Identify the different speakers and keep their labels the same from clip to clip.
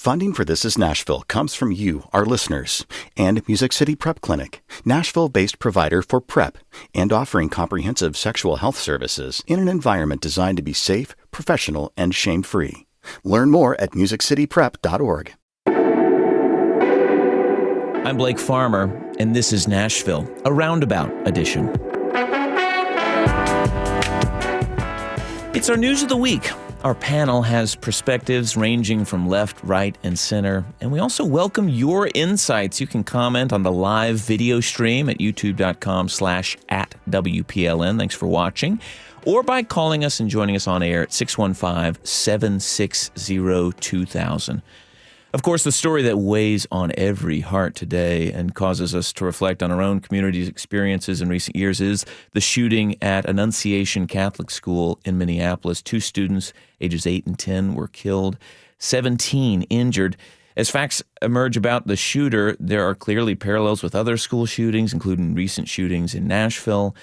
Speaker 1: Funding for This Is Nashville comes from you, our listeners, and Music City Prep Clinic, Nashville-based provider for PrEP, and offering comprehensive sexual health services in an environment designed to be safe, professional, and shame-free. Learn more at musiccityprep.org.
Speaker 2: I'm Blake Farmer, and this is Nashville, a Roundabout edition. It's our news of the week. Our panel has perspectives ranging from left, right, and center, and we also welcome your insights. You can comment on the live video stream at youtube.com/@WPLN. Thanks for watching. Or by calling us and joining us on air at 615-760-2000. Of course, the story that weighs on every heart today and causes us to reflect on our own community's experiences in recent years is the shooting at Annunciation Catholic School in Minneapolis. 2 students, ages 8 and 10, were killed, 17 injured. As facts emerge about the shooter, there are clearly parallels with other school shootings, including recent shootings in Nashville.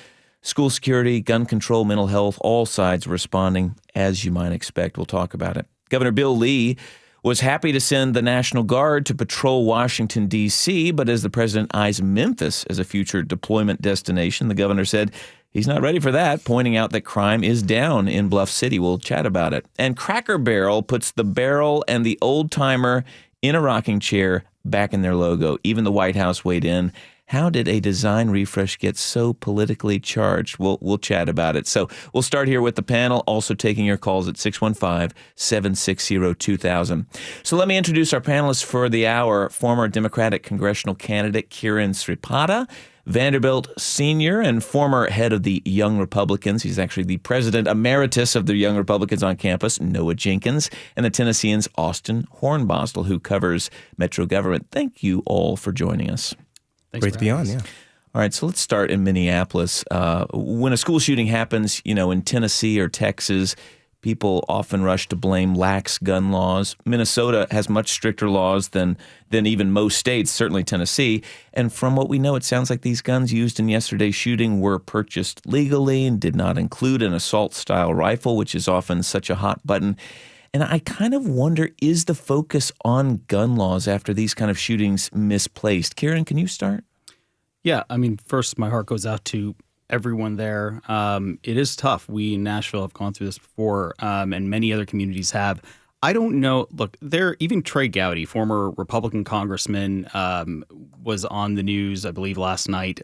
Speaker 2: School security, gun control, mental health, all sides responding, as you might expect. We'll talk about it. Governor Bill Lee was happy to send the National Guard to patrol Washington, D.C., but as the president eyes Memphis as a future deployment destination, the governor said he's not ready for that, pointing out that crime is down in Bluff City. We'll chat about it. And Cracker Barrel puts the barrel and the old-timer in a rocking chair back in their logo. Even the White House weighed in. How did a design refresh get so politically charged? We'll chat about it. So we'll start here with the panel, also taking your calls at 615-760-2000. So let me introduce our panelists for the hour. Former Democratic congressional candidate Kiran Sreepada, Vanderbilt senior and former head of the Young Republicans. He's actually the president emeritus of the Young Republicans on campus, Noah Jenkins, and the Tennessean's Austin Hornbostel, who covers Metro government. Thank you all for joining us.
Speaker 3: Thanks. Great to be on, yeah.
Speaker 2: All right, so let's start in Minneapolis. When a school shooting happens, in Tennessee or Texas, people often rush to blame lax gun laws. Minnesota has much stricter laws than even most states, certainly Tennessee. And from what we know, it sounds like these guns used in yesterday's shooting were purchased legally and did not include an assault-style rifle, which is often such a hot button. And I kind of wonder, is the focus on gun laws after these kind of shootings misplaced? Kiran, can you start?
Speaker 3: Yeah, I mean, first, my heart goes out to everyone there. It is tough. We in Nashville have gone through this before, and many other communities have. I don't know. Look, even Trey Gowdy, former Republican congressman, was on the news, I believe, last night,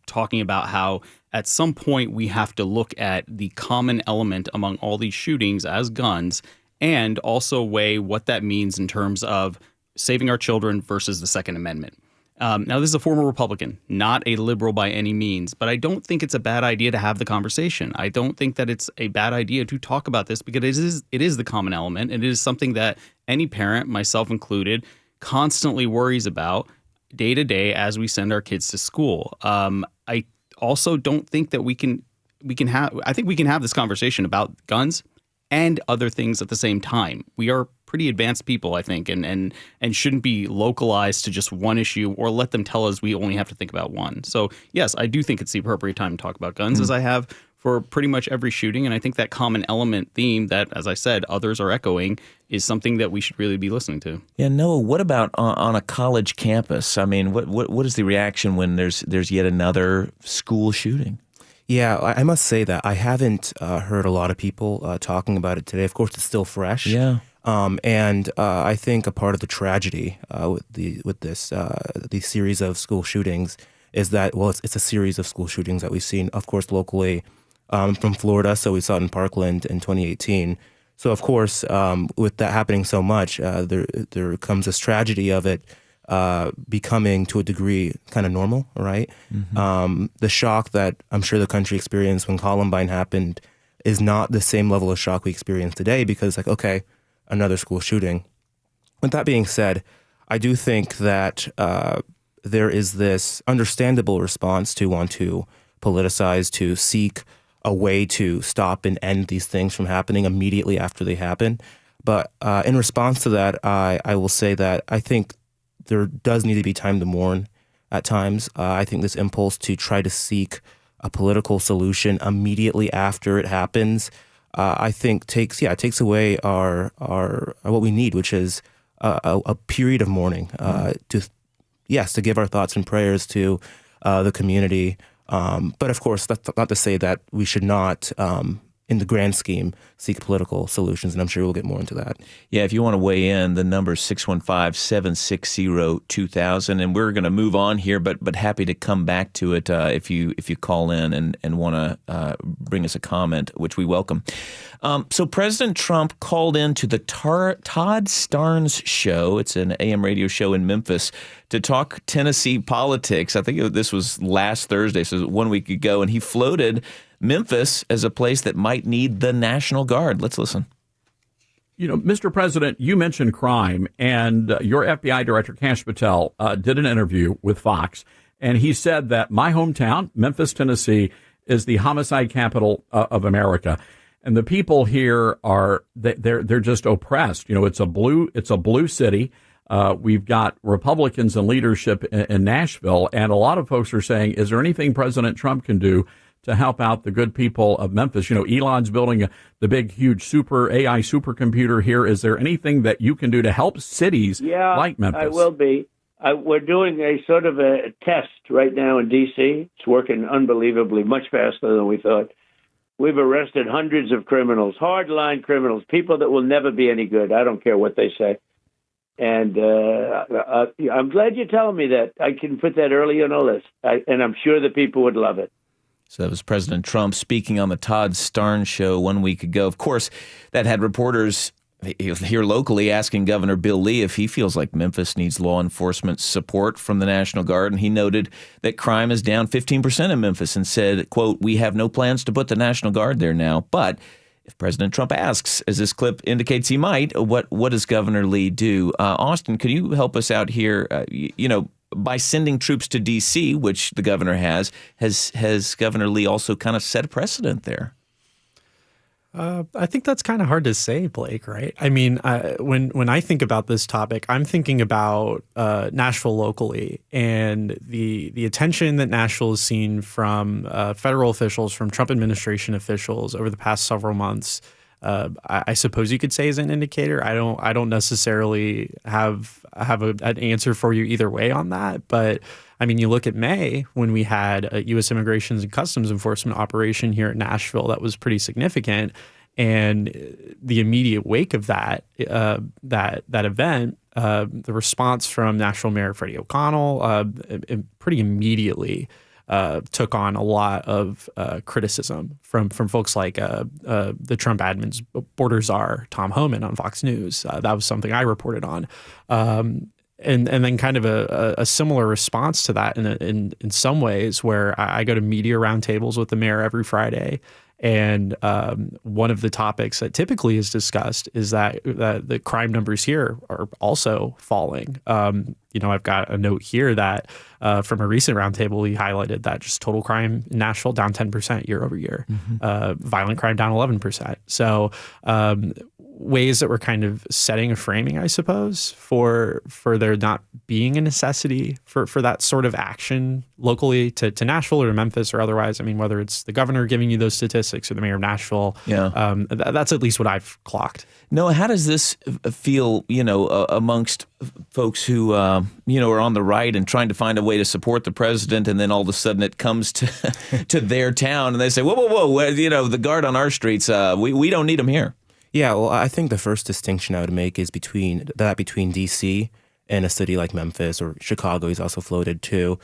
Speaker 3: talking about how at some point we have to look at the common element among all these shootings as guns and also weigh what that means in terms of saving our children versus the Second Amendment. Now, this is a former Republican, not a liberal by any means, but I don't think it's a bad idea to have the conversation. I don't think that it's a bad idea to talk about this because it is the common element, and it is something that any parent, myself included, constantly worries about day to day as we send our kids to school. I also don't think that we can have this conversation about guns and other things at the same time. We are pretty advanced people, I think, and shouldn't be localized to just one issue or let them tell us we only have to think about one. So, yes, I do think it's the appropriate time to talk about guns, as I have for pretty much every shooting. And I think that common element theme that, as I said, others are echoing is something that we should really be listening to.
Speaker 2: Yeah, Noah, what about on a college campus? I mean, what is the reaction when there's yet another school shooting?
Speaker 4: Yeah, I must say that I haven't heard a lot of people talking about it today. Of course, it's still fresh.
Speaker 2: Yeah.
Speaker 4: And I think a part of the tragedy with this series of school shootings is that, well, it's a series of school shootings that we've seen, of course, locally from Florida. So we saw it in Parkland in 2018. So, of course, with that happening so much, there comes this tragedy of it becoming, to a degree, kind of normal, right? Mm-hmm. The shock that I'm sure the country experienced when Columbine happened is not the same level of shock we experience today because, like, okay, another school shooting. With that being said, I do think that there is this understandable response to want to politicize, to seek a way to stop and end these things from happening immediately after they happen. But in response to that, I will say that I think there does need to be time to mourn at times. I think this impulse to try to seek a political solution immediately after it happens, I think takes away our what we need, which is a period of mourning to give our thoughts and prayers to the community. But of course, that's not to say that we should not, in the grand scheme, seek political solutions, and I'm sure we'll get more into that.
Speaker 2: Yeah, if you want to weigh in, the number is 615-760-2000, and we're going to move on here, but happy to come back to it if you call in and want to bring us a comment, which we welcome. So President Trump called in to the Todd Starnes show. It's an AM radio show in Memphis to talk Tennessee politics. I think this was last Thursday, so 1 week ago, and he floated Memphis as a place that might need the National Guard. Let's listen.
Speaker 5: You know, Mr. President, you mentioned crime, and your FBI Director, Kash Patel, did an interview with Fox, and he said that my hometown, Memphis, Tennessee, is the homicide capital of America. And the people here they're just oppressed. You know, it's a blue city. We've got Republicans in leadership in Nashville, and a lot of folks are saying, is there anything President Trump can do to help out the good people of Memphis? You know, Elon's building the big, huge AI supercomputer here. Is there anything that you can do to help cities like Memphis?
Speaker 6: I will be. We're doing a sort of a test right now in D.C. It's working unbelievably, much faster than we thought. We've arrested hundreds of criminals, hardline criminals, people that will never be any good. I don't care what they say. And I'm glad you're telling me that. I can put that early on the list, and I'm sure the people would love it.
Speaker 2: So that was President Trump speaking on the Todd Starnes show 1 week ago. Of course, that had reporters here locally asking Governor Bill Lee if he feels like Memphis needs law enforcement support from the National Guard. And he noted that crime is down 15% in Memphis and said, quote, "We have no plans to put the National Guard there now. But if President Trump asks, as this clip indicates he might, what does Governor Lee do?" Austin, could you help us out here? By sending troops to D.C., which the governor has Governor Lee also kind of set a precedent there?
Speaker 7: I think that's kind of hard to say, Blake, right? I mean, when I think about this topic, I'm thinking about Nashville locally and the attention that Nashville has seen from federal officials, from Trump administration officials over the past several months. I suppose you could say is an indicator. I don't necessarily have an answer for you either way on that. But I mean, you look at May when we had a U.S. Immigration and Customs Enforcement operation here at Nashville that was pretty significant, and the immediate wake of that event, the response from Nashville Mayor Freddie O'Connell pretty immediately took on a lot of criticism from folks like the Trump admin's border czar, Tom Homan, on Fox News. That was something I reported on. And then kind of a similar response to that in some ways, where I go to media roundtables with the mayor every Friday. And one of the topics that typically is discussed is that the crime numbers here are also falling. I've got a note here that from a recent roundtable, he highlighted that just total crime in Nashville down 10% year over year, violent crime down 11%. So ways that we're kind of setting a framing, I suppose, for there not being a necessity for that sort of action locally to Nashville or to Memphis or otherwise. I mean, whether it's the governor giving you those statistics or the mayor of Nashville, that's at least what I've clocked.
Speaker 2: Noah, how does this feel, amongst folks who, are on the right and trying to find a way to support the president, and then all of a sudden it comes to their town and they say, whoa, the guard on our streets, we don't need them here.
Speaker 4: Yeah, well, I think the first distinction I would make is between D.C. and a city like Memphis or Chicago. He's also floated too.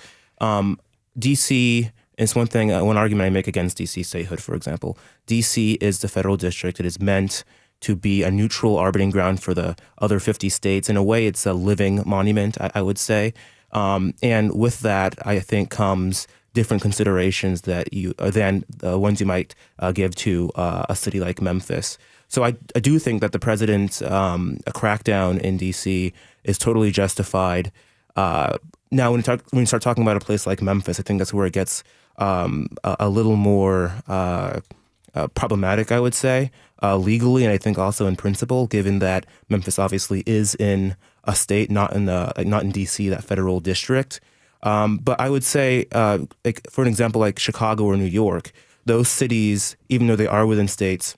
Speaker 4: D.C. is one argument I make against D.C. statehood, for example. D.C. is the federal district. It is meant to be a neutral arbitering ground for the other 50 states. In a way, it's a living monument, I would say. And with that, I think comes different considerations than the ones you might give to a city like Memphis. So I do think that the president's crackdown in D.C. is totally justified. Now, when you start talking about a place like Memphis, I think that's where it gets a little more problematic, I would say, legally, and I think also in principle, given that Memphis obviously is in a state, not in D.C., that federal district. But I would say, for an example, like Chicago or New York, those cities, even though they are within states,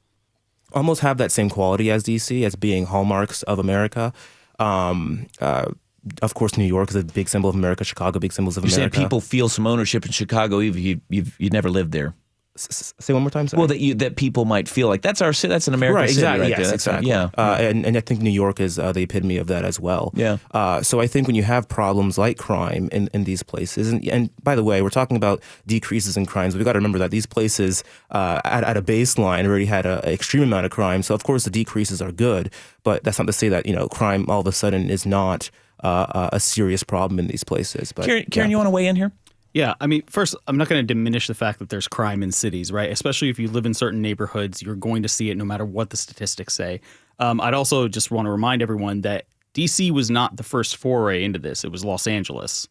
Speaker 4: almost have that same quality as D.C. as being hallmarks of America. Of course, New York is a big symbol of America. Chicago, big symbols of
Speaker 2: You're
Speaker 4: America.
Speaker 2: saying people feel some ownership in Chicago, even if you've never lived there.
Speaker 4: Say one more time. Sorry.
Speaker 2: Well, that people might feel like that's an American city
Speaker 4: exactly.
Speaker 2: right
Speaker 4: Yes,
Speaker 2: there. That's
Speaker 4: exactly. And I think New York is the epitome of that as well.
Speaker 2: Yeah.
Speaker 4: So I think when you have problems like crime in these places, and by the way, we're talking about decreases in crimes. We've got to remember that these places at a baseline already had an extreme amount of crime. So of course the decreases are good, but that's not to say that crime all of a sudden is not a serious problem in these places. But
Speaker 2: Kiran, you want to weigh in here?
Speaker 3: Yeah, I mean, first, I'm not going to diminish the fact that there's crime in cities, right? Especially if you live in certain neighborhoods, you're going to see it no matter what the statistics say. I'd also just want to remind everyone that D.C. was not the first foray into this. It was Los Angeles.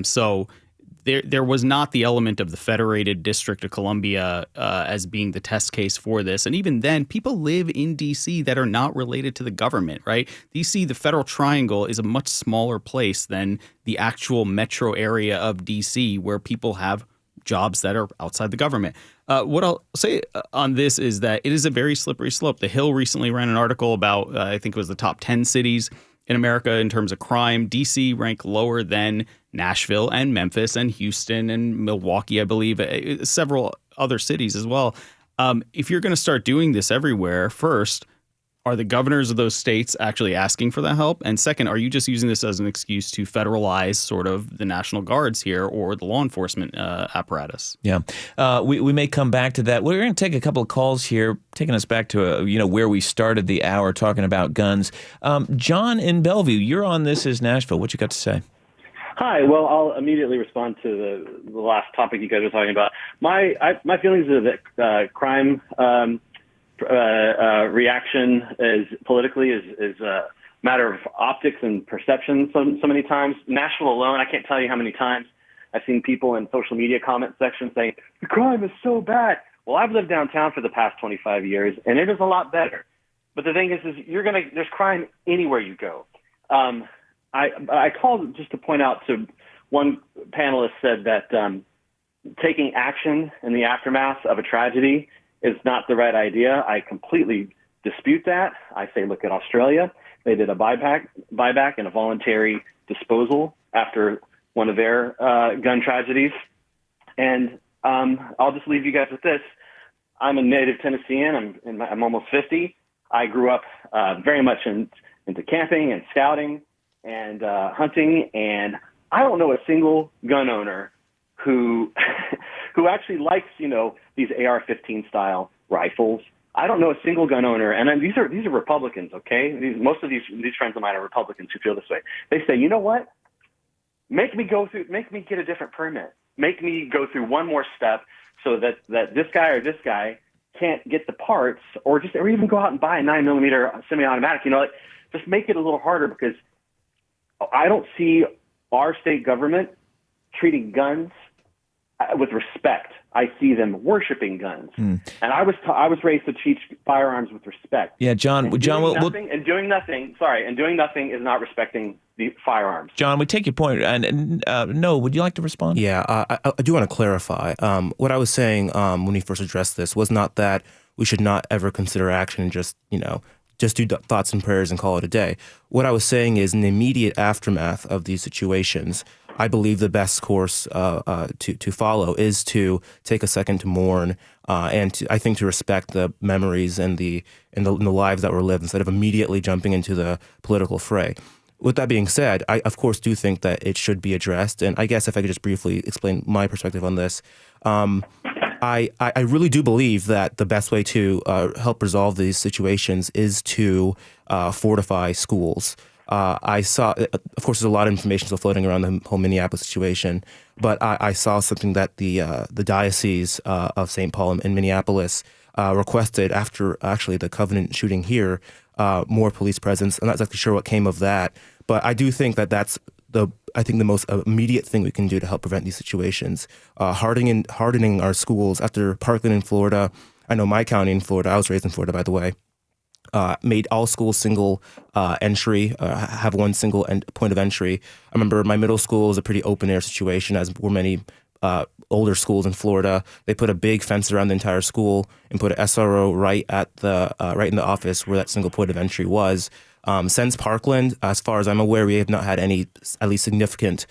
Speaker 3: So there was not the element of the Federated District of Columbia as being the test case for this. And even then, people live in D.C. that are not related to the government, right? D.C., the Federal Triangle, is a much smaller place than the actual metro area of D.C. where people have jobs that are outside the government. What I'll say on this is that it is a very slippery slope. The Hill recently ran an article about, I think it was the top 10 cities in America in terms of crime. D.C. ranked lower than Nashville and Memphis and Houston and Milwaukee, I believe, several other cities as well. If you're going to start doing this everywhere, first, are the governors of those states actually asking for that help? And second, are you just using this as an excuse to federalize sort of the National Guards here or the law enforcement apparatus?
Speaker 2: Yeah. We may come back to that. We're going to take a couple of calls here, taking us back to where we started the hour talking about guns. John in Bellevue, you're on This Is Nashville. What you got to say?
Speaker 8: Hi. Well, I'll immediately respond to the last topic you guys were talking about. My feelings are that crime reaction is politically is a matter of optics and perception. So many times, Nashville alone, I can't tell you how many times I've seen people in social media comment sections saying the crime is so bad. Well, I've lived downtown for the past 25 years, and it is a lot better. But the thing is there's crime anywhere you go. I called just to point out to one panelist said that taking action in the aftermath of a tragedy is not the right idea. I completely dispute that. I say, look at Australia. They did a buyback and a voluntary disposal after one of their gun tragedies. And I'll just leave you guys with this. I'm a native Tennessean. I'm almost 50. I grew up very much into camping and scouting and hunting, and I don't know a single gun owner who actually likes these AR-15 style rifles. I don't know a single gun owner, and these are Republicans, okay? Most of these friends of mine are Republicans who feel this way. They say, you know what? Make me get a different permit. Make me go through one more step so that this guy or this guy can't get the parts, or even go out and buy a 9mm semi-automatic. Just make it a little harder, because I don't see our state government treating guns with respect. I see them worshiping guns, and I was raised to teach firearms with respect.
Speaker 2: Yeah, John.
Speaker 8: Doing nothing is not respecting the firearms.
Speaker 2: John, we take your point. And no, would you like to respond?
Speaker 4: Yeah, I do want to clarify. What I was saying when we first addressed this was not that we should not ever consider action and just do thoughts and prayers and call it a day. What I was saying is, in the immediate aftermath of these situations, I believe the best course to follow is to take a second to mourn and to respect the memories and the lives that were lived, instead of immediately jumping into the political fray. With that being said, I of course do think that it should be addressed. And I guess if I could just briefly explain my perspective on this, I really do believe that the best way to help resolve these situations is to fortify schools. I saw, of course, there's a lot of information still floating around the whole Minneapolis situation, but I saw something that the Diocese of St. Paul in Minneapolis requested after actually the Covenant shooting here, more police presence. I'm not exactly sure what came of that, but I do think that that's the most immediate thing we can do to help prevent these situations. Hardening our schools. After Parkland in Florida, I know my county in Florida, I was raised in Florida, by the way, made all schools single entry, have one single point of entry. I remember my middle school was a pretty open air situation, as were many older schools in Florida. They put a big fence around the entire school and put an SRO right in the office where that single point of entry was. Since Parkland, as far as I'm aware, we have not had any, at least significant,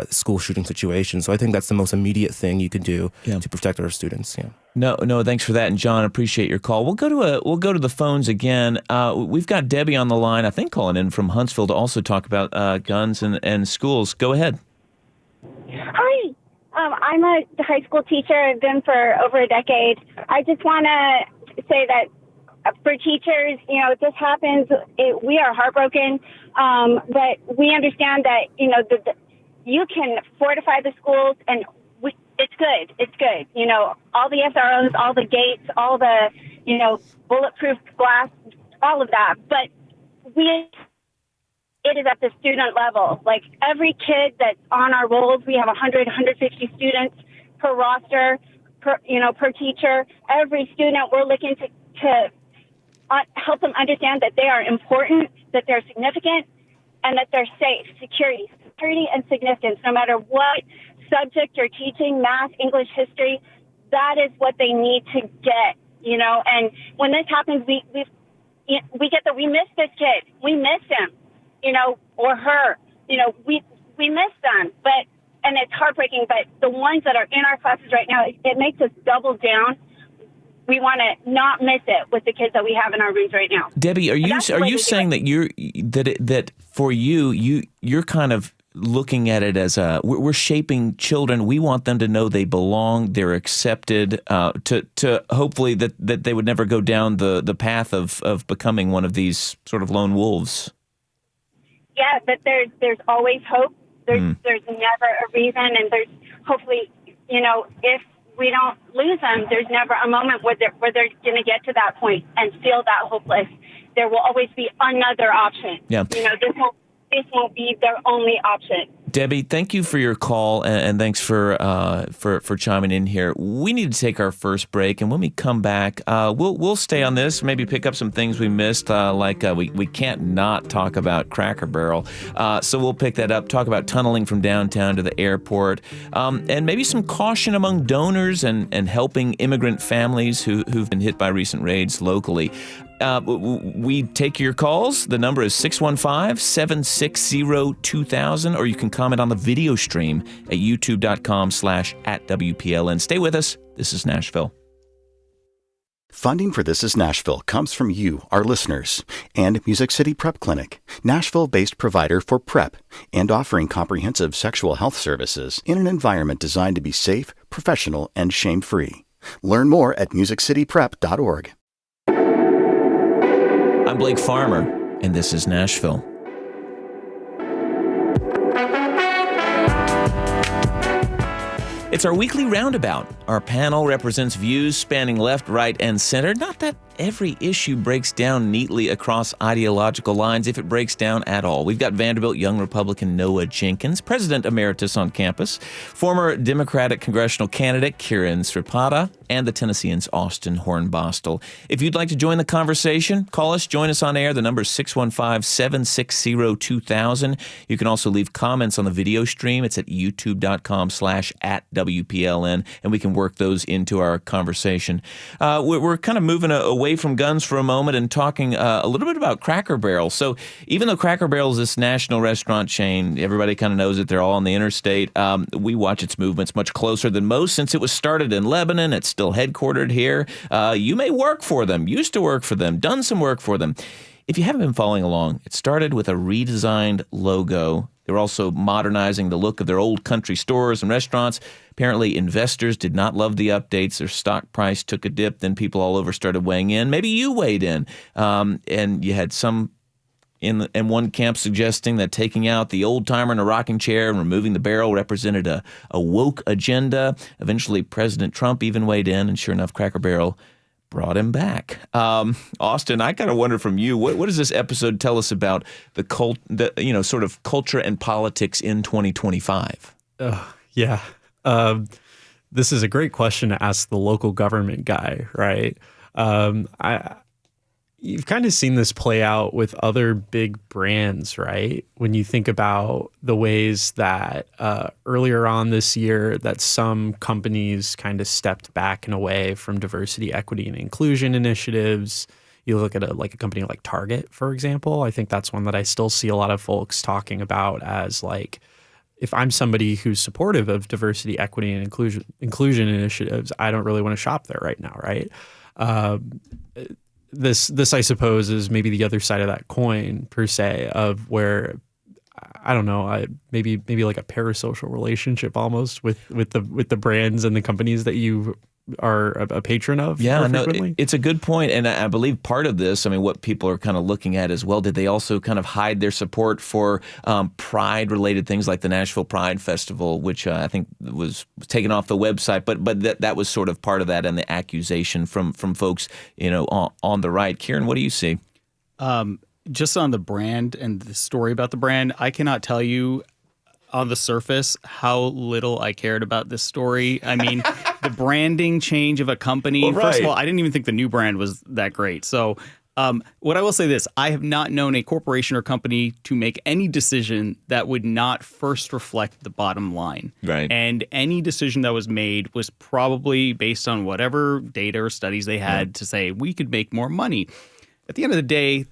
Speaker 4: school shooting situations. So I think that's the most immediate thing you can do to protect our students. Yeah.
Speaker 2: No, thanks for that. And John, appreciate your call. We'll go to the phones again. We've got Debbie on the line, I think calling in from Huntsville to also talk about guns and schools. Go ahead.
Speaker 9: Hi. I'm a high school teacher. I've been for over a decade. I just want to say that for teachers, this happens. We are heartbroken, but we understand that, you can fortify the schools, and it's good. It's good. All the SROs, all the gates, all the, bulletproof glass, all of that. But it is at the student level. Like every kid that's on our rolls, we have 100, 150 students per roster, per teacher. Every student, we're looking to help them understand that they are important, that they're significant, and that they're safe. Security and significance, no matter what subject you're teaching, math, English, history, that is what they need to get, And when this happens, we miss this kid. We miss him. Or her, we miss them, and it's heartbreaking, but the ones that are in our classes right now, it makes us double down. We want to not miss it with the kids that we have in our rooms right now.
Speaker 2: Debbie, are you saying that that for you're kind of looking at it as we're shaping children. We want them to know they belong, they're accepted, to hopefully that they would never go down the path of becoming one of these sort of lone wolves.
Speaker 9: Yeah, but there's always hope. There's never a reason, and there's hopefully, if we don't lose them, there's never a moment where they're going to get to that point and feel that hopeless. There will always be another option.
Speaker 2: Yeah.
Speaker 9: This won't be their only option.
Speaker 2: Debbie, thank you for your call, and thanks for chiming in here. We need to take our first break, and when we come back, we'll stay on this, maybe pick up some things we missed, like we can't not talk about Cracker Barrel. So we'll pick that up, talk about tunneling from downtown to the airport, and maybe some caution among donors and helping immigrant families who've been hit by recent raids locally. We take your calls. The number is 615-760-2000, or you can comment on the video stream at youtube.com/@WPLN. Stay with us. This is Nashville.
Speaker 1: Funding for This is Nashville comes from you, our listeners, and Music City Prep Clinic, Nashville-based provider for PrEP and offering comprehensive sexual health services in an environment designed to be safe, professional, and shame-free. Learn more at musiccityprep.org.
Speaker 2: I'm Blake Farmer, and this is Nashville. It's our weekly Roundabout. Our panel represents views spanning left, right, and center. Not that every issue breaks down neatly across ideological lines, if it breaks down at all. We've got Vanderbilt young Republican Noah Jenkins, President Emeritus on campus, former Democratic congressional candidate Kiran Sreepada, and the Tennessean's Austin Hornbostel. If you'd like to join the conversation, call us, join us on air. The number is 615-760-2000. You can also leave comments on the video stream. It's at youtube.com/@WPLN, and we can work those into our conversation. We're kind of moving away from guns for a moment and talking a little bit about Cracker Barrel. So even though Cracker Barrel is this national restaurant chain, everybody kind of knows it. They're all on the interstate. We watch its movements much closer than most since it was started in Lebanon. It's still headquartered here. You may work for them, used to work for them, done some work for them. If you haven't been following along, it started with a redesigned logo. They're also modernizing the look of their old country stores and restaurants. Apparently, investors did not love the updates. Their stock price took a dip. Then people all over started weighing in. Maybe you weighed in. And you had some in one camp suggesting that taking out the old-timer in a rocking chair and removing the barrel represented a woke agenda. Eventually, President Trump even weighed in, and sure enough, Cracker Barrel brought him back. Austin, I kind of wonder from you, what does this episode tell us about the sort of culture and politics in 2025?
Speaker 7: Yeah. This is a great question to ask the local government guy, right? You've kind of seen this play out with other big brands, right? When you think about the ways that earlier on this year that some companies kind of stepped back and away from diversity, equity, and inclusion initiatives. You look at a company like Target, for example. I think that's one that I still see a lot of folks talking about as like, if I'm somebody who's supportive of diversity, equity, and inclusion initiatives, I don't really want to shop there right now, right? This I suppose is maybe the other side of that coin per se, of where I don't know, maybe like a parasocial relationship almost with the brands and the companies that you are a patron of.
Speaker 2: Yeah, no, it's a good point. And I believe part of this, I mean, what people are kind of looking at as well, did they also kind of hide their support for pride-related things like the Nashville Pride Festival, which I think was taken off the website, but that was sort of part of that and the accusation from folks, on the right. Kiran, what do you see?
Speaker 3: Just on the brand and the story about the brand, I cannot tell you on the surface how little I cared about this story. I mean, the branding change of a company,
Speaker 2: well, right.
Speaker 3: First of all, I didn't even think the new brand was that great. So what I will say this, I have not known a corporation or company to make any decision that would not first reflect the bottom line.
Speaker 2: Right.
Speaker 3: And any decision that was made was probably based on whatever data or studies they had to say, we could make more money. At the end of the day,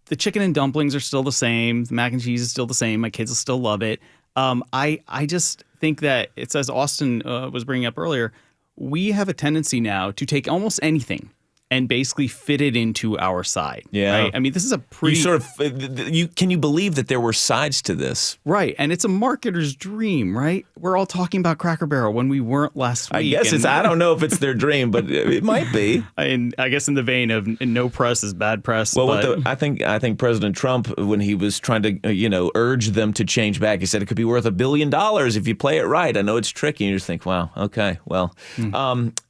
Speaker 3: the chicken and dumplings are still the same. The mac and cheese is still the same. My kids will still love it. I just think that it's, as Austin was bringing up earlier, we have a tendency now to take almost anything and basically fit it into our side.
Speaker 2: Yeah.
Speaker 3: Right? I mean, this is a pretty...
Speaker 2: Can you believe that there were sides to this?
Speaker 3: Right. And it's a marketer's dream, right? We're all talking about Cracker Barrel when we weren't last week.
Speaker 2: I guess I don't know if it's their dream, but it might be.
Speaker 3: And I guess in the vein of no press is bad press.
Speaker 2: Well, I think President Trump, when he was trying to, urge them to change back, he said it could be worth $1 billion if you play it right. I know it's tricky. You just think, wow, okay, well.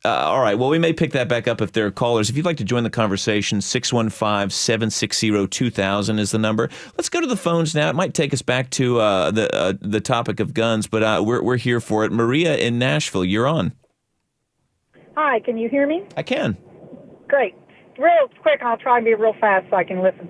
Speaker 2: All right. Well, we may pick that back up if there are callers. If you'd like to join the conversation, 615-760-2000 is the number. Let's go to the phones now. It might take us back to the topic of guns, but we're here for it. Maria in Nashville, you're on.
Speaker 10: Hi, can you hear me?
Speaker 2: I can.
Speaker 10: Great. Real quick, I'll try to be real fast so I can listen.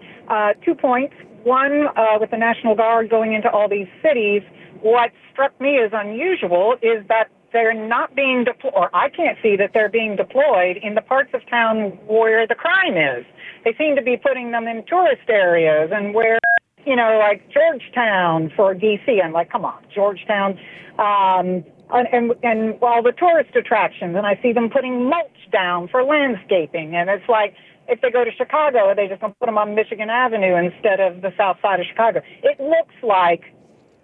Speaker 10: 2 points. One, with the National Guard going into all these cities, what struck me as unusual is that they're not being deployed, or I can't see that they're being deployed in the parts of town where the crime is. They seem to be putting them in tourist areas and where, like Georgetown for D.C. I'm like, come on, Georgetown. And all the tourist attractions, and I see them putting mulch down for landscaping. And it's like, if they go to Chicago, are they just going to put them on Michigan Avenue instead of the south side of Chicago? It looks like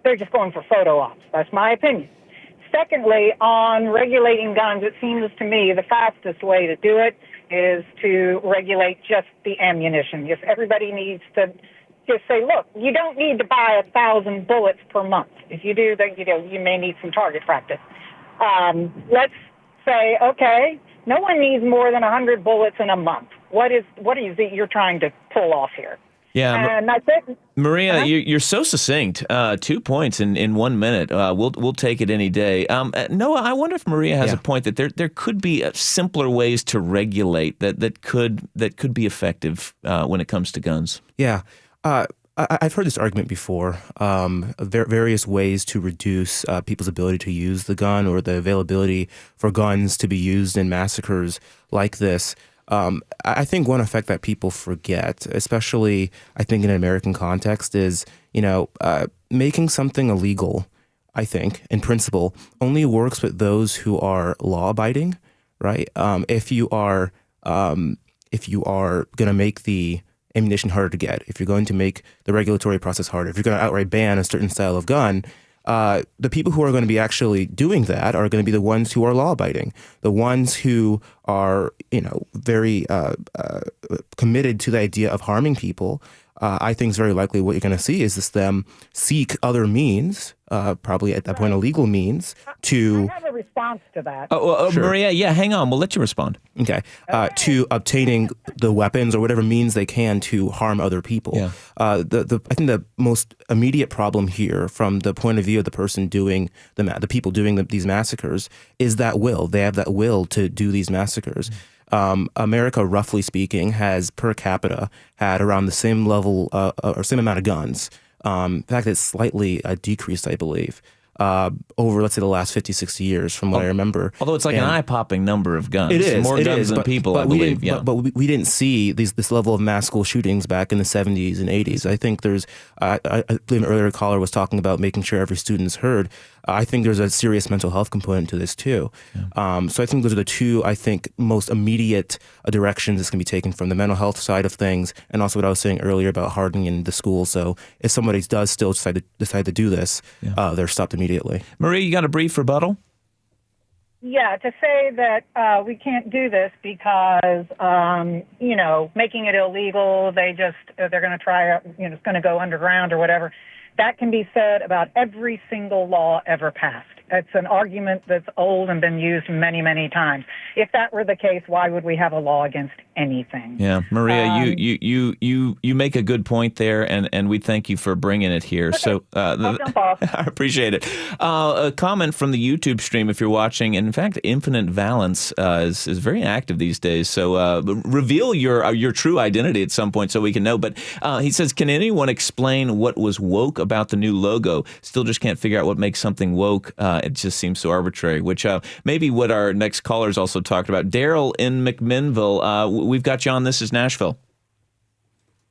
Speaker 10: they're just going for photo ops. That's my opinion. Secondly, on regulating guns, it seems to me the fastest way to do it is to regulate just the ammunition. If everybody needs to just say, look, you don't need to buy 1,000 bullets per month. If you do, then you may need some target practice. Let's say, okay, no one needs more than 100 bullets in a month. What is it you're trying to pull off here?
Speaker 2: Yeah,
Speaker 10: and that's it.
Speaker 2: Maria, you're so succinct. 2 points in 1 minute. We'll take it any day. Noah, I wonder if Maria has a point that there could be simpler ways to regulate that could be effective when it comes to guns.
Speaker 4: Yeah. I've heard this argument before, various ways to reduce people's ability to use the gun or the availability for guns to be used in massacres like this. I think one effect that people forget, especially I think in an American context, is, making something illegal, I think, in principle, only works with those who are law-abiding, right? If you are going to make the ammunition harder to get, if you're going to make the regulatory process harder, if you're going to outright ban a certain style of gun, the people who are going to be actually doing that are going to be the ones who are law-abiding, the ones who are, very committed to the idea of harming people. I think it's very likely what you're going to see is them seek other means, probably at that point illegal means, to...
Speaker 10: I have a response to that.
Speaker 2: Sure. Maria, hang on. We'll let you respond.
Speaker 4: Okay. To obtaining the weapons or whatever means they can to harm other people.
Speaker 2: Yeah.
Speaker 4: I think the most immediate problem here, from the point of view of the person doing the people doing these massacres, is that will. They have that will to do these massacres. America, roughly speaking, has per capita had around the same level or same amount of guns. In fact, it's slightly decreased, I believe. over, let's say, the last 50, 60 years, from what I remember.
Speaker 2: Although it's like an eye-popping number of guns.
Speaker 4: It is.
Speaker 2: More guns than people, I believe.
Speaker 4: But we didn't see this level of mass school shootings back in the 70s and 80s. I think there's, I believe an earlier caller was talking about making sure every student's heard. I think there's a serious mental health component to this too. Yeah. So I think those are the two, I think, most immediate directions that's going to be taken from the mental health side of things, and also what I was saying earlier about hardening the school. So if somebody does still decide to do this, they're stopped immediately.
Speaker 2: Maria, you got a brief rebuttal?
Speaker 10: Yeah, to say that we can't do this because, making it illegal, they're going to try, it's going to go underground or whatever. That can be said about every single law ever passed. It's an argument that's old and been used many, many times. If that were the case, why would we have a law against anything?
Speaker 2: Yeah, Maria, you make a good point there, and we thank you for bringing it here.
Speaker 10: Okay.
Speaker 2: So
Speaker 10: I'll jump off.
Speaker 2: I appreciate it. A comment from the YouTube stream, if you're watching. In fact, Infinite Valence is very active these days. So reveal your true identity at some point so we can know. But he says, can anyone explain what was woke about the new logo? Still just can't figure out what makes something woke. It just seems so arbitrary, which maybe what our next callers also talked about. Daryl in McMinnville, we've got you on This is Nashville.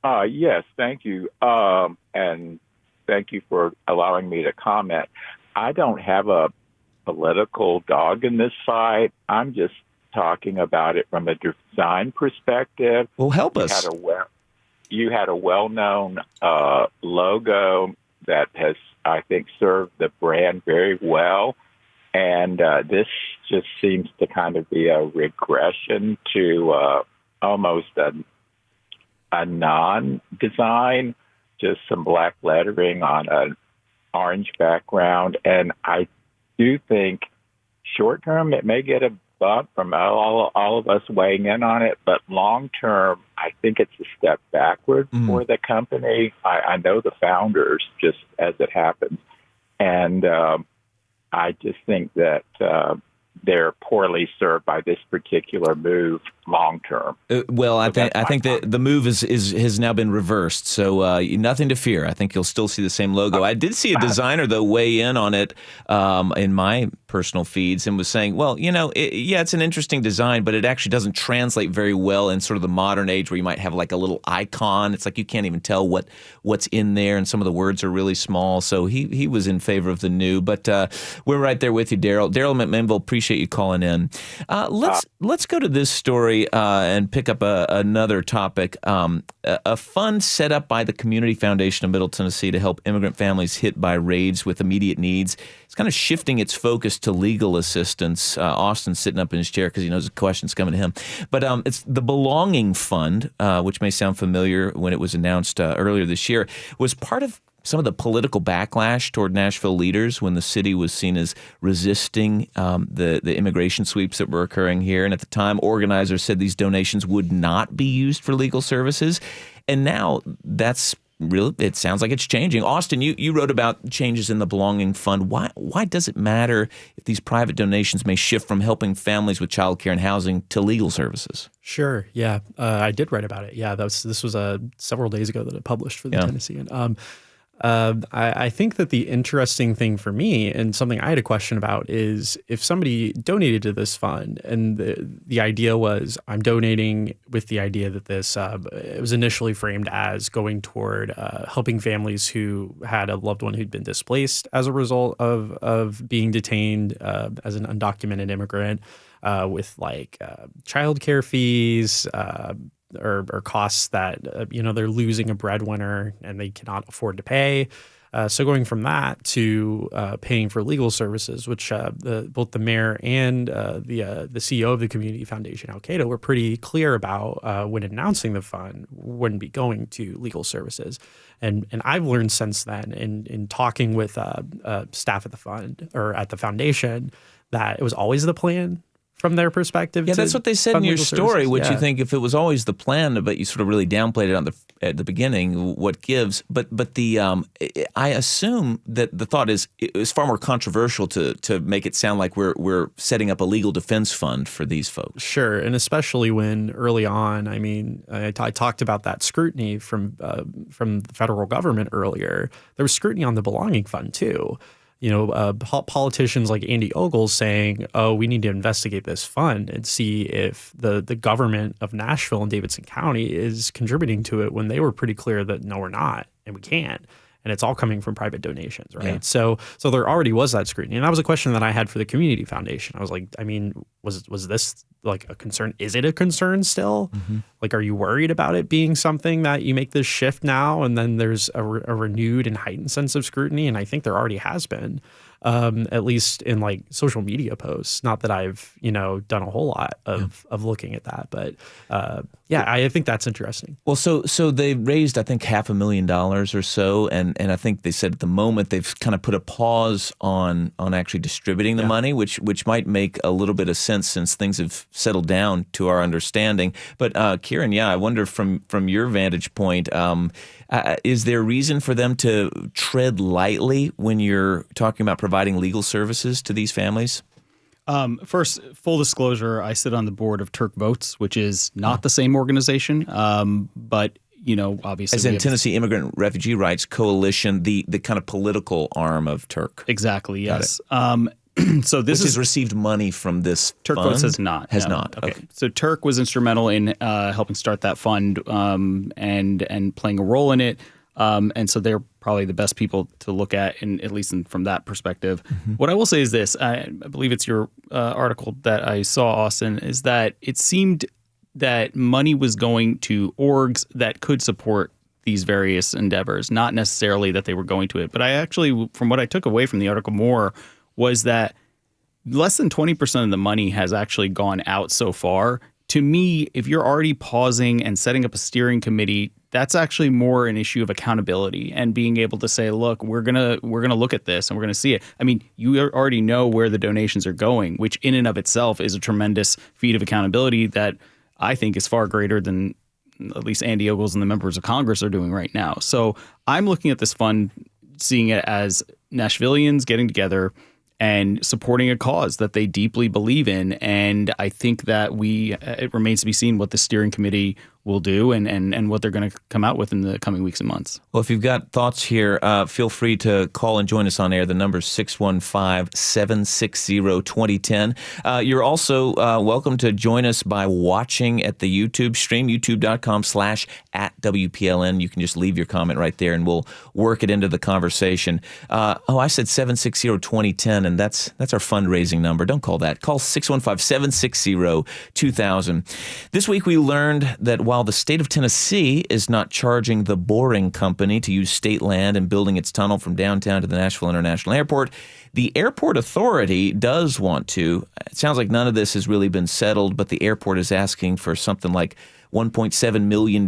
Speaker 11: Yes, thank you. And thank you for allowing me to comment. I don't have a political dog in this fight. I'm just talking about it from a design perspective.
Speaker 2: Well, help us.
Speaker 11: You had a well-known logo that has, I think, served the brand very well. And this just seems to kind of be a regression to almost a non-design, just some black lettering on an orange background. And I do think short-term it may get a bump from all of us weighing in on it, but long-term, I think it's a step backward for the company. I know the founders, just as it happens, and I just think that they're poorly served by this particular move long term.
Speaker 2: Well, I think that the move has now been reversed, so nothing to fear. I think you'll still see the same logo. I did see a designer though weigh in on it in my personal feeds and was saying, well, it's an interesting design, but it actually doesn't translate very well in sort of the modern age where you might have like a little icon. It's like you can't even tell what's in there, and some of the words are really small. So he was in favor of the new, but we're right there with you, Daryl. Daryl McMinnville, appreciate you calling in. Let's go to this story and pick up another topic. A fund set up by the Community Foundation of Middle Tennessee to help immigrant families hit by raids with immediate needs. It's kind of shifting its focus to legal assistance. Austin's sitting up in his chair because he knows the question's coming to him. But it's the Belonging Fund, which may sound familiar when it was announced earlier this year, was part of some of the political backlash toward Nashville leaders when the city was seen as resisting the immigration sweeps that were occurring here. And at the time, organizers said these donations would not be used for legal services. And now that's really, it sounds like it's changing. Austin, you wrote about changes in the Belonging Fund. Why does it matter if these private donations may shift from helping families with childcare and housing to legal services?
Speaker 7: Sure. Yeah, I did write about it. Yeah, this was several days ago that it published for the Tennessean. I think that the interesting thing for me, and something I had a question about, is if somebody donated to this fund and the idea was I'm donating with the idea that this it was initially framed as going toward helping families who had a loved one who'd been displaced as a result of being detained as an undocumented immigrant with like childcare fees, or costs that they're losing a breadwinner and they cannot afford to pay. So going from that to paying for legal services, which both the mayor and the CEO of the Community Foundation, Al-Qaeda, were pretty clear about when announcing the fund wouldn't be going to legal services. And I've learned since then in talking with staff at the fund or at the foundation that it was always the plan from their perspective.
Speaker 2: Yeah, that's what they said in your story, which you think if it was always the plan, but you sort of really downplayed it at the beginning, what gives. But I assume that the thought is it's far more controversial to make it sound like we're setting up a legal defense fund for these folks.
Speaker 7: Sure, and especially when early on, I mean, I talked about that scrutiny from the federal government earlier. There was scrutiny on the Belonging Fund too. politicians like Andy Ogles saying, "Oh, we need to investigate this fund and see if the government of Nashville and Davidson County is contributing to it," when they were pretty clear that no, we're not, and we can't. And it's all coming from private donations, right? Yeah. So there already was that scrutiny. And that was a question that I had for the community foundation. I was like, I mean, was this like a concern? Is it a concern still? Mm-hmm. Like, are you worried about it being something that you make this shift now and then there's a renewed and heightened sense of scrutiny? And I think there already has been, at least in like social media posts. Not that I've, done a whole lot of looking at that, but I think that's interesting.
Speaker 2: Well, so they raised, I think, $500,000 or so, and I think they said at the moment they've kind of put a pause on actually distributing the money, which might make a little bit of sense since things have settled down to our understanding. But Kiran, I wonder from your vantage point, is there reason for them to tread lightly when you're talking about providing legal services to these families?
Speaker 3: First, full disclosure, I sit on the board of Turk Votes, which is not the same organization, but obviously,
Speaker 2: as in Tennessee Immigrant Refugee Rights Coalition, the kind of political arm of Turk.
Speaker 3: Exactly. Yes. So
Speaker 2: this has received money from this
Speaker 3: Turk
Speaker 2: fund?
Speaker 3: Votes has not.
Speaker 2: Has not. Okay.
Speaker 3: So Turk was instrumental in helping start that fund and playing a role in it. And so they're probably the best people to look at, at least from that perspective. Mm-hmm. What I will say is this: I believe it's your article that I saw, Austin, is that it seemed that money was going to orgs that could support these various endeavors, not necessarily that they were going to it. But I actually, from what I took away from the article more, was that less than 20% of the money has actually gone out so far. To me, if you're already pausing and setting up a steering committee, that's actually more an issue of accountability and being able to say, look, we're gonna look at this and we're gonna see it. I mean, you already know where the donations are going, which in and of itself is a tremendous feat of accountability that I think is far greater than at least Andy Ogles and the members of Congress are doing right now. So I'm looking at this fund, seeing it as Nashvillians getting together and supporting a cause that they deeply believe in. And I think that it remains to be seen what the steering committee will do and what they're going to come out with in the coming weeks and months.
Speaker 2: Well, if you've got thoughts here, feel free to call and join us on air. The number is 615-760-2010. You're also welcome to join us by watching at the YouTube stream, youtube.com/@WPLN. You can just leave your comment right there and we'll work it into the conversation. I said 760-2010, and that's our fundraising number. Don't call that. Call 615-760-2000. This week we learned that while the state of Tennessee is not charging the Boring Company to use state land and building its tunnel from downtown to the Nashville International Airport, the airport authority does want to. It sounds like none of this has really been settled, but the airport is asking for something like $1.7 million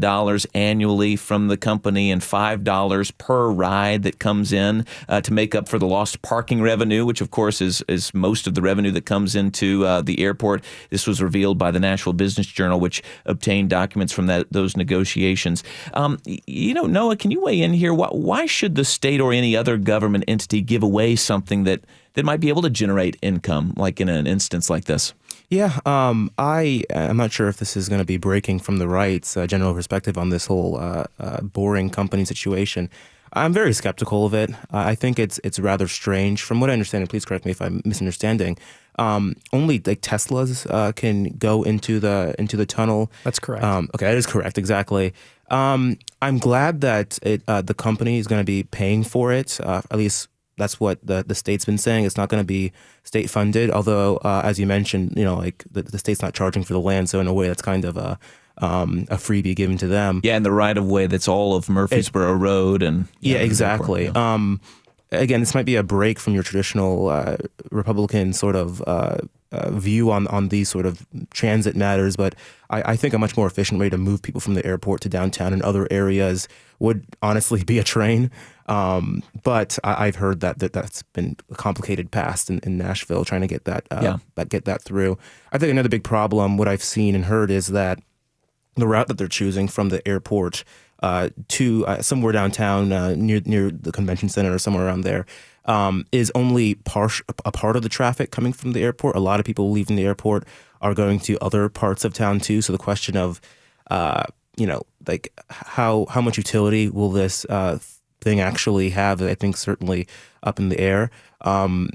Speaker 2: annually from the company and $5 per ride that comes in to make up for the lost parking revenue, which, of course, is most of the revenue that comes into the airport. This was revealed by the Nashville Business Journal, which obtained documents from those negotiations. Noah, can you weigh in here? Why should the state or any other government entity give away something that might be able to generate income, like in an instance like this?
Speaker 4: Yeah, I'm not sure if this is going to be breaking from the right's general perspective on this whole Boring Company situation. I'm very skeptical of it. I think it's rather strange. From what I understand, and please correct me if I'm misunderstanding, only like Teslas can go into the tunnel.
Speaker 7: That's correct.
Speaker 4: Okay, that is correct, exactly. I'm glad that the company is going to be paying for it, at least. That's what the state's been saying. It's not going to be state funded, although, as you mentioned, like the state's not charging for the land. So in a way, that's kind of a freebie given to them.
Speaker 2: Yeah, and the right of way that's all of Murfreesboro Road and
Speaker 4: exactly. Again, this might be a break from your traditional Republican sort of view on these sort of transit matters, but I think a much more efficient way to move people from the airport to downtown and other areas would honestly be a train. But I've heard that's been a complicated past in Nashville trying to get that get that through. I think another big problem, what I've seen and heard, is that the route that they're choosing from the airport to somewhere downtown near the convention center or somewhere around there is only a part of the traffic coming from the airport. A lot of people leaving the airport are going to other parts of town too. So the question of like how much utility will this thing actually have, I think certainly up in the air.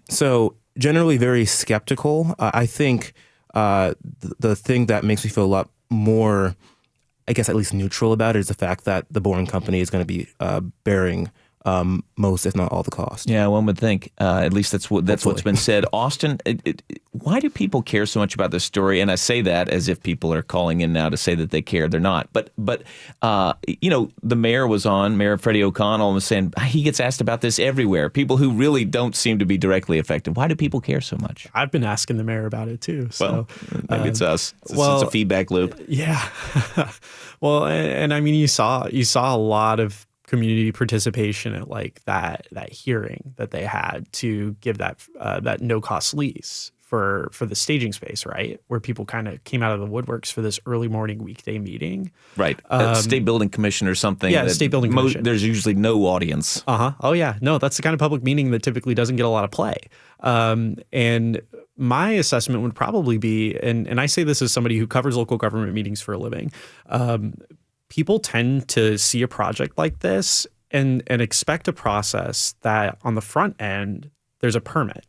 Speaker 4: So generally very skeptical. I think the thing that makes me feel a lot more, I guess, at least neutral about it is the fact that the Boring Company is going to be bearing most, if not all, the cost.
Speaker 2: Yeah, one would think. At least that's what's been said. Austin, why do people care so much about this story? And I say that as if people are calling in now to say that they care. They're not. But the mayor was on. Mayor Freddie O'Connell was saying he gets asked about this everywhere. People who really don't seem to be directly affected. Why do people care so much?
Speaker 7: I've been asking the mayor about it too. So
Speaker 2: maybe it's us. It's a feedback loop.
Speaker 7: Yeah. Well, and I mean, you saw a lot of community participation at like that hearing that they had to give that no cost lease for the staging space, right? Where people kind of came out of the woodworks for this early morning weekday meeting.
Speaker 2: Right. State Building Commission or something.
Speaker 7: Yeah, State Building Commission.
Speaker 2: There's usually no audience.
Speaker 7: Oh yeah. No, that's the kind of public meeting that typically doesn't get a lot of play. And my assessment would probably be, and I say this as somebody who covers local government meetings for a living, people tend to see a project like this and expect a process that on the front end, there's a permit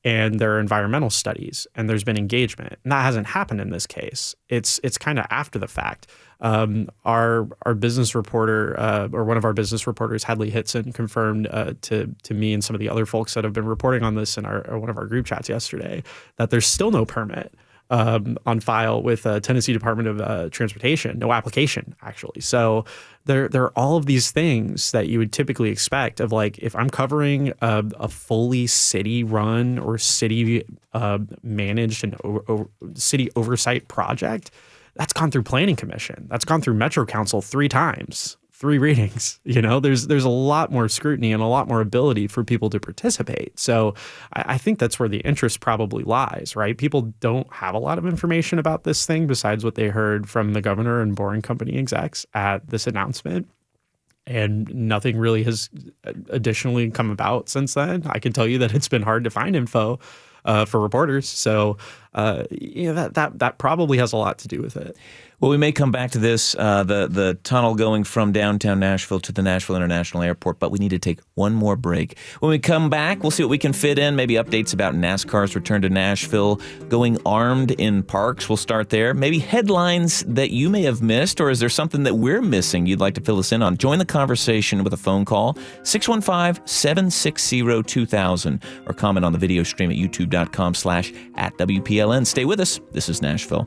Speaker 7: and there are environmental studies and there's been engagement. And that hasn't happened in this case. It's kind of after the fact. Our business reporter, or one of our business reporters, Hadley Hitson, confirmed to me and some of the other folks that have been reporting on this in one of our group chats yesterday that there's still no permit on file with Tennessee Department of Transportation, no application actually. So there are all of these things that you would typically expect of, like, if I'm covering a fully city run or city managed and city oversight project, that's gone through Planning Commission, that's gone through Metro Council 3 times. 3 readings. There's a lot more scrutiny and a lot more ability for people to participate. So I think that's where the interest probably lies, right? People don't have a lot of information about this thing besides what they heard from the governor and Boring Company execs at this announcement. And nothing really has additionally come about since then. I can tell you that it's been hard to find info for reporters. So that probably has a lot to do with it.
Speaker 2: Well, we may come back to this, the tunnel going from downtown Nashville to the Nashville International Airport, but we need to take one more break. When we come back, we'll see what we can fit in, maybe updates about NASCAR's return to Nashville, going armed in parks. We'll start there. Maybe headlines that you may have missed, or is there something that we're missing you'd like to fill us in on? Join the conversation with a phone call, 615-760-2000, or comment on the video stream at youtube.com/@WPLN. Stay with us. This is Nashville.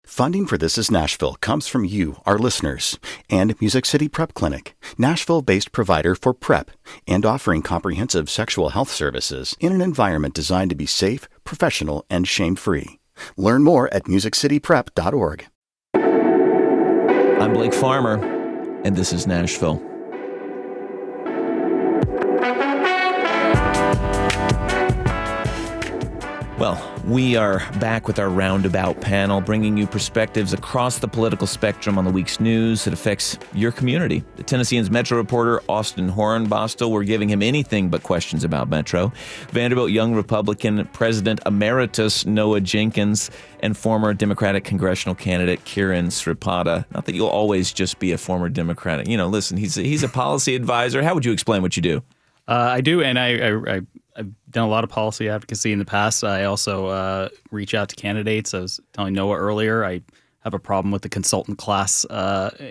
Speaker 1: Funding for This is Nashville comes from you, our listeners, and Music City Prep Clinic, Nashville-based provider for PrEP and offering comprehensive sexual health services in an environment designed to be safe, professional, and shame-free. Learn more at musiccityprep.org.
Speaker 2: I'm Blake Farmer, and this is Nashville. Well, we are back with our Roundabout panel, bringing you perspectives across the political spectrum on the week's news that affects your community. The Tennessean's Metro reporter, Austin Hornbostel, we're giving him anything but questions about Metro. Vanderbilt Young Republican President Emeritus Noah Jenkins, and former Democratic congressional candidate Kiran Sreepada. Not that you'll always just be a former Democratic. Listen, he's a policy advisor. How would you explain what you do?
Speaker 3: I do, and I've done a lot of policy advocacy in the past. I also reach out to candidates. I was telling Noah earlier, I have a problem with the consultant class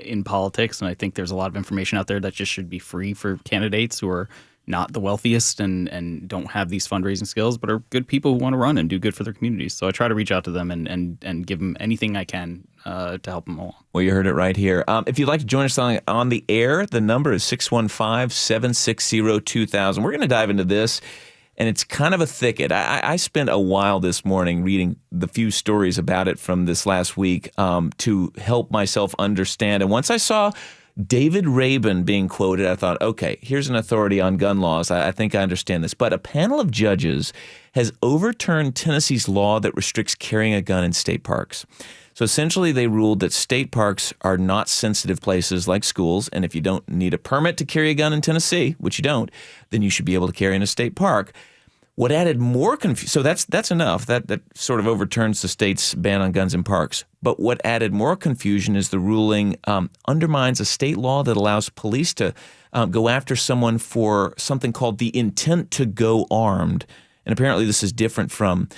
Speaker 3: in politics, and I think there's a lot of information out there that just should be free for candidates who are not the wealthiest and don't have these fundraising skills, but are good people who want to run and do good for their communities. So I try to reach out to them and give them anything I can to help them along.
Speaker 2: Well, you heard it right here. If you'd like to join us on the air, the number is 615-760-2000. We're going to dive into this, and it's kind of a thicket. I spent a while this morning reading the few stories about it from this last week to help myself understand. And once I saw David Rabin being quoted, I thought, okay, here's an authority on gun laws. I think I understand this. But a panel of judges has overturned Tennessee's law that restricts carrying a gun in state parks. So essentially, they ruled that state parks are not sensitive places like schools, and if you don't need a permit to carry a gun in Tennessee, which you don't, then you should be able to carry in a state park. What added more confusion, so that's enough. That sort of overturns the state's ban on guns in parks. But what added more confusion is the ruling undermines a state law that allows police to go after someone for something called the intent to go armed. And apparently this is different from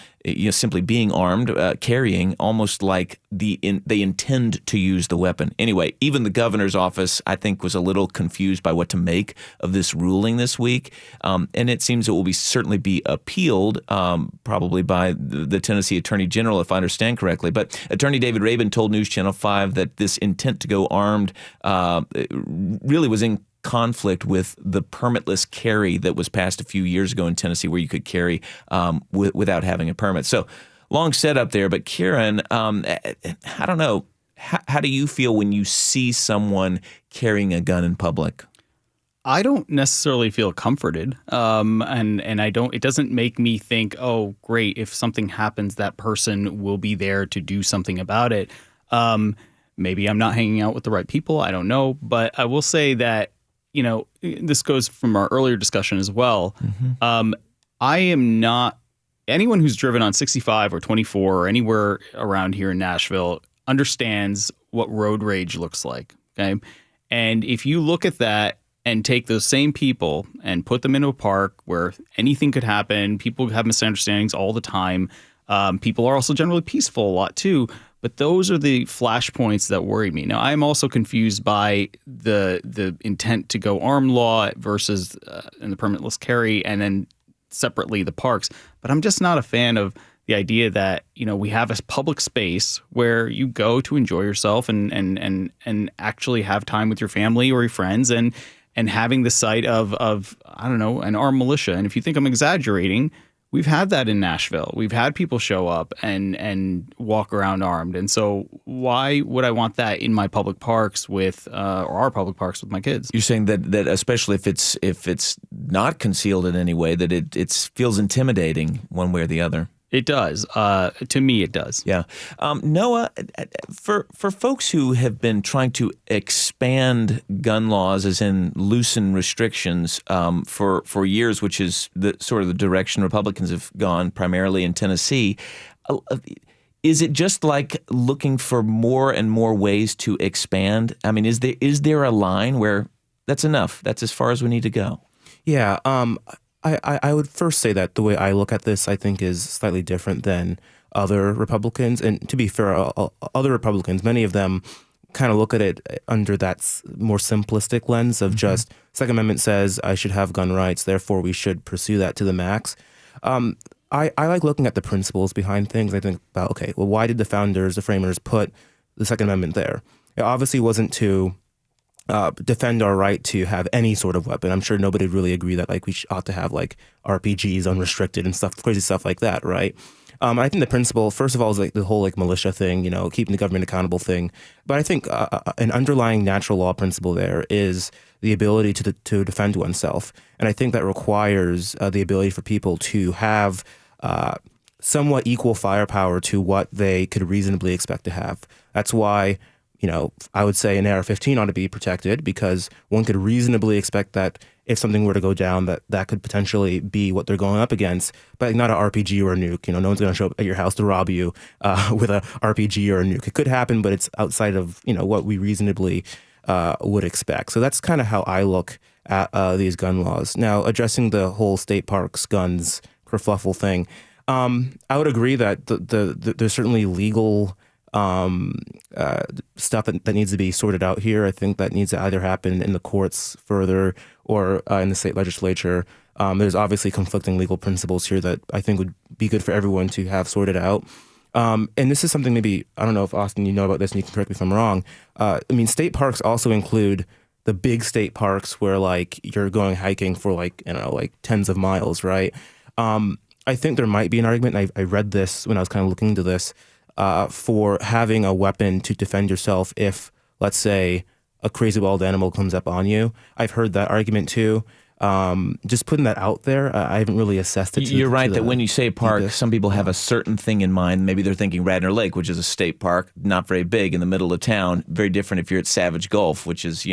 Speaker 2: simply being armed, carrying, almost like they intend to use the weapon. Anyway, even the governor's office, I think, was a little confused by what to make of this ruling this week. And it seems it will certainly be appealed, probably by the Tennessee Attorney General, if I understand correctly. But Attorney David Rabin told News Channel 5 that this intent to go armed really was in conflict with the permitless carry that was passed a few years ago in Tennessee, where you could carry without having a permit. So long setup there. But Kiran, I don't know. How do you feel when you see someone carrying a gun in public?
Speaker 3: I don't necessarily feel comforted, and I don't. It doesn't make me think, oh, great, if something happens, that person will be there to do something about it. Maybe I'm not hanging out with the right people. I don't know, but I will say that this goes from our earlier discussion as well. Mm-hmm. I am not anyone who's driven on 65 or 24 or anywhere around here in Nashville understands what road rage looks like. Okay, and if you look at that and take those same people and put them into a park where anything could happen, people have misunderstandings all the time. People are also generally peaceful a lot too. But those are the flashpoints that worry me. Now, I'm also confused by the intent to go armed law versus and the permitless carry, and then separately the parks. But I'm just not a fan of the idea that we have a public space where you go to enjoy yourself and actually have time with your family or your friends, and having the sight of I don't know, an armed militia. And if you think I'm exaggerating, we've had that in Nashville. We've had people show up and walk around armed. And so why would I want that in my public parks with or our public parks with my kids?
Speaker 2: You're saying that especially if it's not concealed in any way, that it feels intimidating one way or the other.
Speaker 3: It does. To me, it does.
Speaker 2: Yeah. Noah, for folks who have been trying to expand gun laws, as in loosen restrictions, for years, which is the sort of the direction Republicans have gone, primarily in Tennessee, is it just like looking for more and more ways to expand? I mean, is there a line where that's enough? That's as far as we need to go?
Speaker 4: Yeah. I would first say that the way I look at this, I think, is slightly different than other Republicans. And to be fair, other Republicans, many of them kind of look at it under that more simplistic lens of just Second Amendment says I should have gun rights, therefore we should pursue that to the max. I like looking at the principles behind things. I think about, okay, well, why did the founders, the framers, put the Second Amendment there? It obviously wasn't to defend our right to have any sort of weapon. I'm sure nobody would really agree that we ought to have RPGs unrestricted and stuff, crazy stuff like that, right? I think the principle, first of all, is the whole militia thing, keeping the government accountable thing. But I think an underlying natural law principle there is the ability to defend oneself, and I think that requires the ability for people to have somewhat equal firepower to what they could reasonably expect to have. That's why I would say an AR-15 ought to be protected, because one could reasonably expect that if something were to go down, that could potentially be what they're going up against, but not an RPG or a nuke. No one's going to show up at your house to rob you with an RPG or a nuke. It could happen, but it's outside of what we reasonably would expect. So that's kind of how I look at these gun laws. Now, addressing the whole state parks guns kerfluffle thing, I would agree that there's certainly legal stuff that needs to be sorted out here. I think that needs to either happen in the courts further or in the state legislature. There's obviously conflicting legal principles here that I think would be good for everyone to have sorted out. And this is something maybe, I don't know if Austin, you know about this and you can correct me if I'm wrong. State parks also include the big state parks where you're going hiking for tens of miles, right? I think there might be an argument, I read this when I was kind of looking into this, for having a weapon to defend yourself if, let's say, a crazy wild animal comes up on you. I've heard that argument too. Just putting that out there, I haven't really assessed it.
Speaker 2: You're right that when you say park, some people have a certain thing in mind. Maybe they're thinking Radnor Lake, which is a state park, not very big, in the middle of town. Very different if you're at Savage Gulf, which is,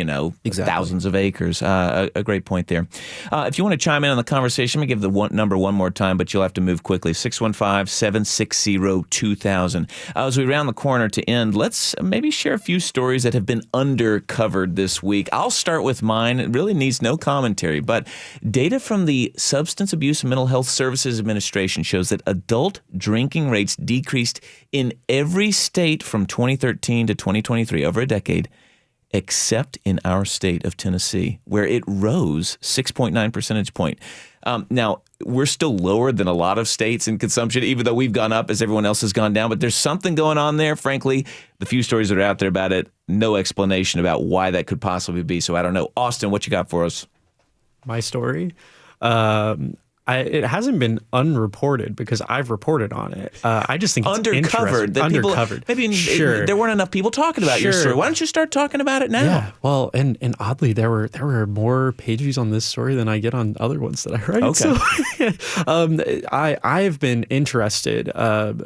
Speaker 2: thousands of acres. A great point there. If you want to chime in on the conversation, I'm going to give the number one more time, but you'll have to move quickly. 615-760-2000. As we round the corner to end, let's maybe share a few stories that have been undercovered this week. I'll start with mine. It really needs no commentary, but data from the Substance Abuse and Mental Health Services Administration shows that adult drinking rates decreased in every state from 2013 to 2023, over a decade, except in our state of Tennessee, where it rose 6.9 percentage point. Now, we're still lower than a lot of states in consumption, even though we've gone up as everyone else has gone down. But there's something going on there. Frankly, the few stories that are out there about it, no explanation about why that could possibly be. So I don't know. Austin, what you got for us?
Speaker 7: My story? It hasn't been unreported because I've reported on it. I just think it's
Speaker 2: undercovered.
Speaker 7: Undercovered.
Speaker 2: Maybe there weren't enough people talking about your story. Why don't you start talking about it now?
Speaker 7: Yeah. Well, and oddly, there were more page views on this story than I get on other ones that I write.
Speaker 2: Okay.
Speaker 7: So, I've been interested,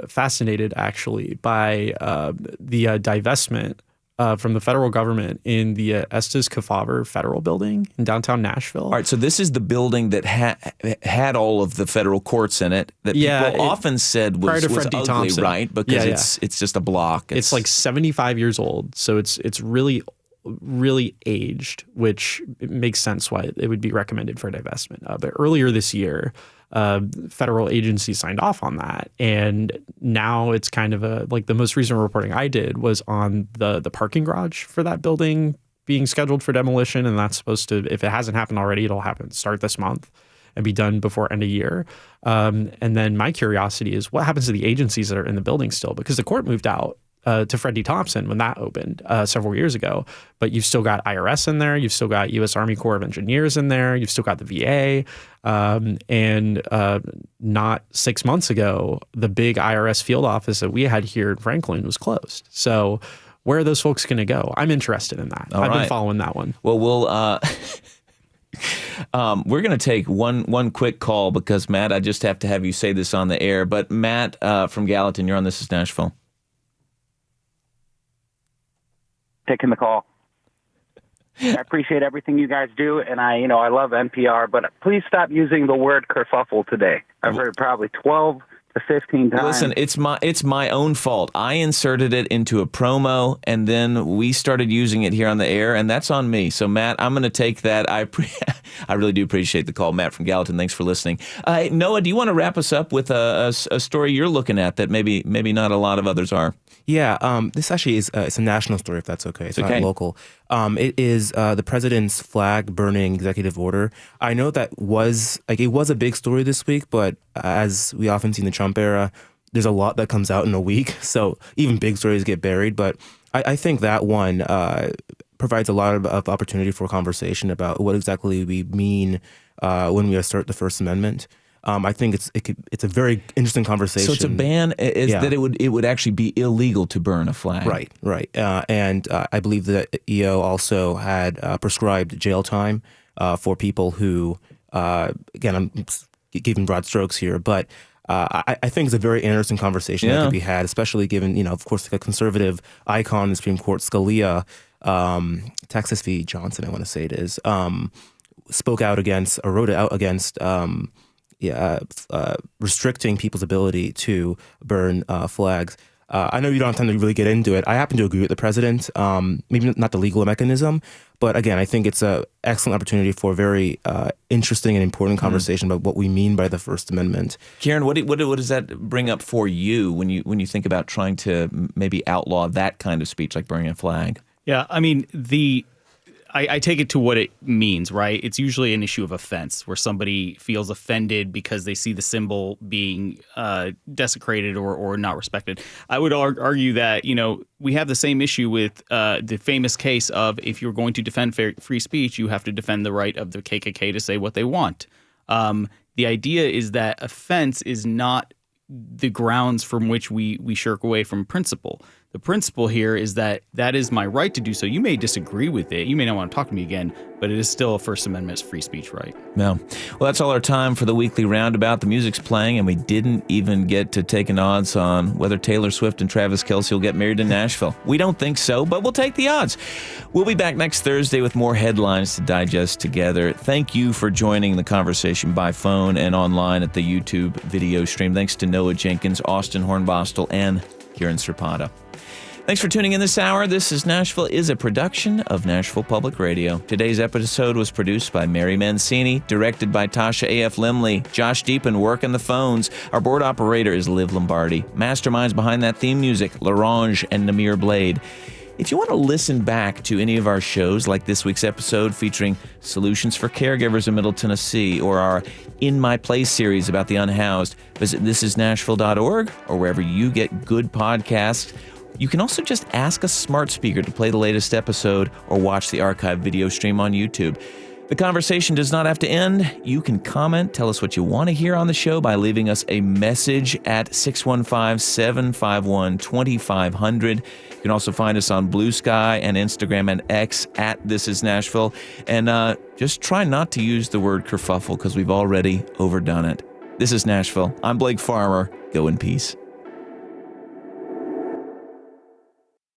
Speaker 7: fascinated actually by the divestment from the federal government in the Estes Kefauver Federal Building in downtown Nashville.
Speaker 2: All right, so this is the building that had all of the federal courts in it that people often said was ugly,
Speaker 7: Thompson.
Speaker 2: Right? Because it's just a block.
Speaker 7: It's like 75 years old, so it's really aged, which makes sense why it would be recommended for divestment. But earlier this year, federal agency signed off on that, and now it's kind of the most recent reporting I did was on the parking garage for that building being scheduled for demolition, and that's supposed to, if it hasn't happened already, it'll start this month and be done before end of year. And then my curiosity is what happens to the agencies that are in the building still, because the court moved out to Fred D. Thompson when that opened several years ago. But you've still got IRS in there. You've still got U.S. Army Corps of Engineers in there. You've still got the VA. And not 6 months ago, the big IRS field office that we had here in Franklin was closed. So where are those folks going to go? I'm interested in that. I've been following that one.
Speaker 2: Well, we're going to take one quick call because, Matt, I just have to have you say this on the air. But Matt from Gallatin, you're on This Is Nashville.
Speaker 12: Taking the call. I appreciate everything you guys do, and I love NPR, but please stop using the word kerfuffle today. I've heard it probably 12 to 15 times.
Speaker 2: Listen, it's my own fault. I inserted it into a promo, and then we started using it here on the air, and that's on me. So, Matt, I'm going to take that. I really do appreciate the call, Matt from Gallatin. Thanks for listening. Noah, do you want to wrap us up with a story you're looking at that maybe not a lot of others are?
Speaker 4: Yeah, this actually is it's a national story, if that's okay. It's not local. It is the president's flag burning executive order. I know that it was a big story this week, but as we often see in the Trump era, there's a lot that comes out in a week. So even big stories get buried. But I think that one provides a lot of opportunity for conversation about what exactly we mean when we assert the First Amendment. I think it's a very interesting conversation.
Speaker 2: So it's a ban that it would actually be illegal to burn a flag.
Speaker 4: Right. And I believe that EO also had prescribed jail time for people who, again, I'm giving broad strokes here, but I think it's a very interesting conversation that could be had, especially given, of course, the conservative icon in the Supreme Court, Scalia, Texas v. Johnson, I want to say it is, spoke out against or wrote out against restricting people's ability to burn flags. I know you don't have time to really get into it. I happen to agree with the president, maybe not the legal mechanism, but again, I think it's an excellent opportunity for a very interesting and important conversation about what we mean by the First Amendment.
Speaker 2: Kiran, what does that bring up for you when you think about trying to maybe outlaw that kind of speech, like burning a flag?
Speaker 3: Yeah, I mean, I take it to what it means, right? It's usually an issue of offense where somebody feels offended because they see the symbol being desecrated or not respected. I would argue that, we have the same issue with the famous case of if you're going to defend free speech, you have to defend the right of the KKK to say what they want. The idea is that offense is not the grounds from which we shirk away from principle. The principle here is that is my right to do so. You may disagree with it. You may not want to talk to me again, but it is still a First Amendment free speech right.
Speaker 2: No. Well, that's all our time for the weekly Roundabout. The music's playing, and we didn't even get to take an odds on whether Taylor Swift and Travis Kelce will get married in Nashville. We don't think so, but we'll take the odds. We'll be back next Thursday with more headlines to digest together. Thank you for joining the conversation by phone and online at the YouTube video stream. Thanks to Noah Jenkins, Austin Hornbostel, and Kiran Sreepada. Thanks for tuning in this hour. This is Nashville is a production of Nashville Public Radio. Today's episode was produced by Mary Mancini, directed by Tasha A.F. Limley, Josh Deepin working the phones. Our board operator is Liv Lombardi. Masterminds behind that theme music, Larange and Namir Blade. If you want to listen back to any of our shows, like this week's episode featuring solutions for caregivers in Middle Tennessee, or our In My Place series about the unhoused, visit thisisnashville.org or wherever you get good podcasts. You can also just ask a smart speaker to play the latest episode or watch the archived video stream on YouTube. The conversation does not have to end. You can comment, tell us what you want to hear on the show by leaving us a message at 615-751-2500. You can also find us on Blue Sky and Instagram and X at This Is Nashville. And just try not to use the word kerfuffle because we've already overdone it. This is Nashville. I'm Blake Farmer. Go in peace.